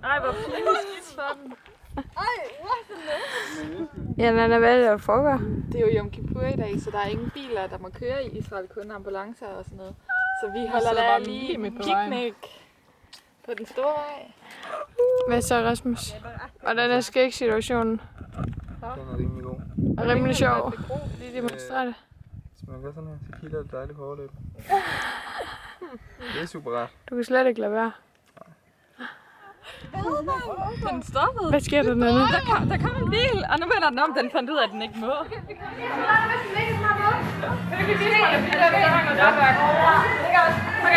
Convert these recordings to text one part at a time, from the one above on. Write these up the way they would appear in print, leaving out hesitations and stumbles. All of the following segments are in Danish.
Ej, hvor fint for den. Ja, Nana, hvad er det, der foregår? Det er jo Yom Kippur i dag, så der er ingen biler, der må køre i Israel, kun ambulancer og sådan noget. Så vi holder der lige en picnic på den store vej. Hvad så, Rasmus? Hvordan er skæg-situationen? Den er rimelig god. Rimelig sjov. Lige demonstrere det. Hvis man gør sådan her, så kilder det dejligt på overløb. Det er super rart. Du kan slet ikke lade være. Den stoppede. Hvad sker der, Nana? Der kom en bil, og nu vender den om, den fandt ud af, at den ikke må. Okay,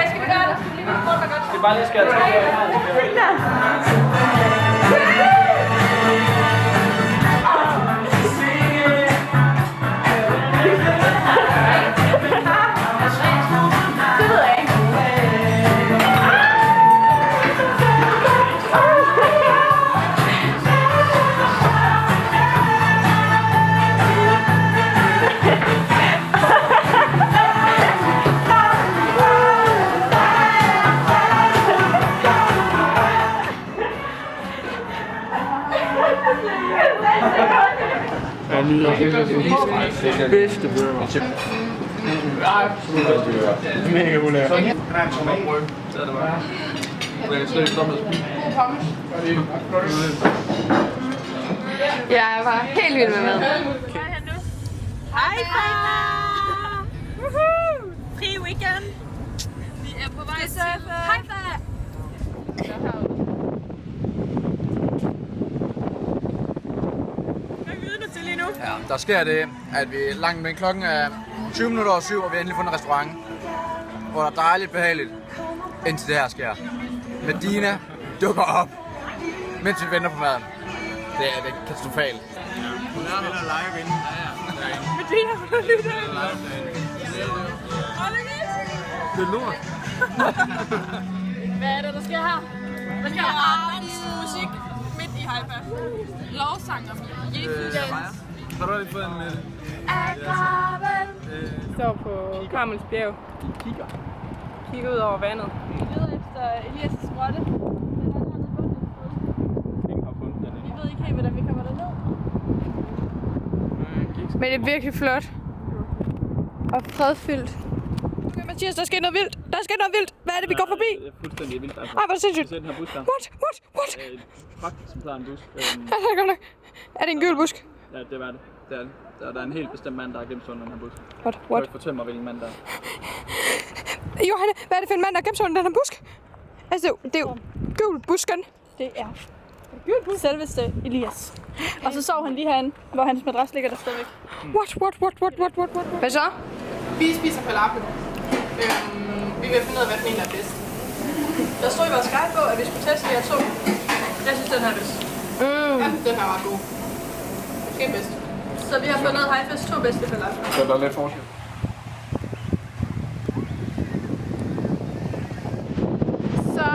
skal vi gøre det? Det er bare lige skal bedste bøger. Mega populært. Jeg var helt vild med mad. Hej far! Fri weekend! Vi er på vej til Haifa! Hvad er du til lige nu? Ja, der sker det, at vi langt med klokken er 20 minutter over 7, og vi har endelig fundet en restaurant, hvor der er dejligt behageligt, indtil det her sker. Medina dukker op, mens vi venter på maden. Det er katastrofalt. Hun spiller live inde. Medina, hvor du lytter? Det er lort. Hvad er det, der sker her? Der sker musik midt i Haifa. Lovsang om Jesus. Har du lige fået en med det? Vi står på Karmels bjerg. Kigger ud over vandet. Vi leder efter Elias' grotte. Den er dernede på den side. Ingen har fundet den. Vi ved ikke helt, hvordan vi kommer derned. Men det er virkelig flot. Og fredfyldt. Okay, Mathias, der sker noget vildt. Der sker noget vildt. Hvad er det, vi går forbi? Det er fuldstændig vildt. Altså. Ej, hvor er det sindssygt. Se den her bus der. What? Faktisk som en bus. Ja, det er godt nok. Er det en gul busk? Ja, det var det. Det er det. Der er en helt bestemt mand, der har gemt sig under den her bus. What? Du kan ikke fortælle mig, hvilken mand der er. Johanne, hvad er det for en mand, der har gemt sig under den her busk? Altså, det er jo gul busken. Det er selveste Elias. Og så sov han lige herinde, hvor hans madras ligger der stadigvæk. What? Hvad så? Vi spiser falafel. Vi vil finde ud af, hvad den ene er bedst. Der stod i vores guide på, at vi skulle teste de her to. Jeg synes, den her er bedst. Jeg synes, den her var god. Måske bedst. Så vi har fundet Haifas 2 bedste falafel. Så der er lidt forskel. Så,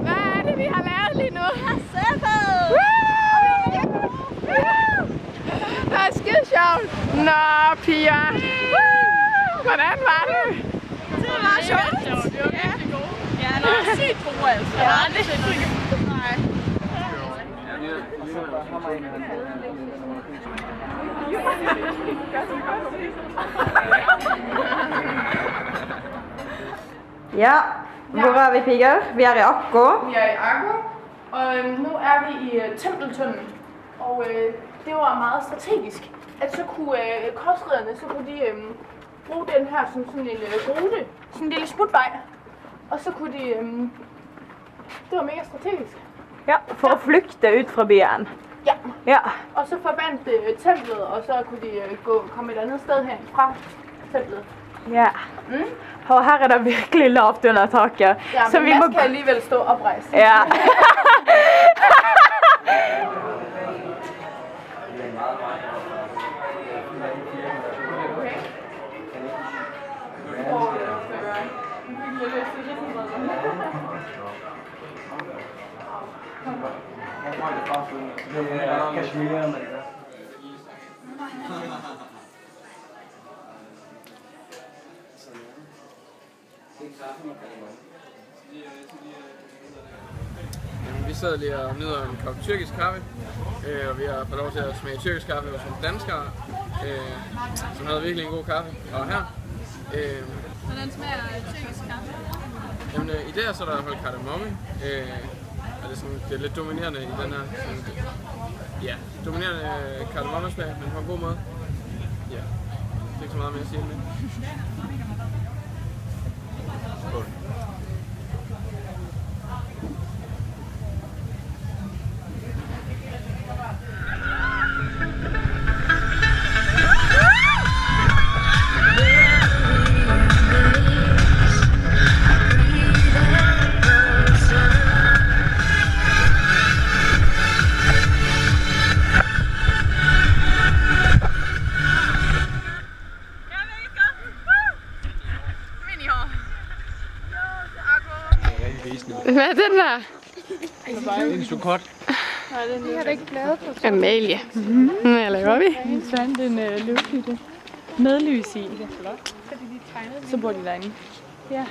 hvad er det, vi har lavet lige nu? Det er skide sjovt. Nå, piger. Hvordan var det? Det var sjovt. Det var virkelig gode. Ja, det var sygt gode altså. Ja, det er sygt. Nej. Ja, hvor er vi, piger? Vi er i Akko. Vi er i Akko, og nu er vi i Tempeltunnelen. Og det var meget strategisk, at så kunne kostriderne, så kunne de bruge den her som sådan en rute, sådan en lille smutvej. Og så kunne de, det var mega strategisk. Ja, for at flygte ud fra byen. Ja. Ja. Og så forbandt templet, og så kunne de komme et andet sted hen fra templet. Ja. Og her er der virkelig lavt under taket. Ja, så men vi Mads må... kan alligevel stå oprejst. Ja. Jamen, vi sidder lige og nyder en kop tyrkisk kaffe, og vi har fået lov til at smage tyrkisk kaffe hos nogle danskere, som havde virkelig en god kaffe. Og her... Hvordan smager tyrkisk kaffe? Jamen, i det her så er der i hvert fald kardemomme, og det er lidt dominerende i den her. Sådan, ja, dominerende kardemommesmag, men på en god måde. Ja, det er ikke så meget mere at sige om det. Skål. Hvad er den der? Det er en sukot. Det har du ikke lavet på. Amalie. Hvad laver vi? Vi fandt en løvhytte med lys i. Så bor de derinde. Ja.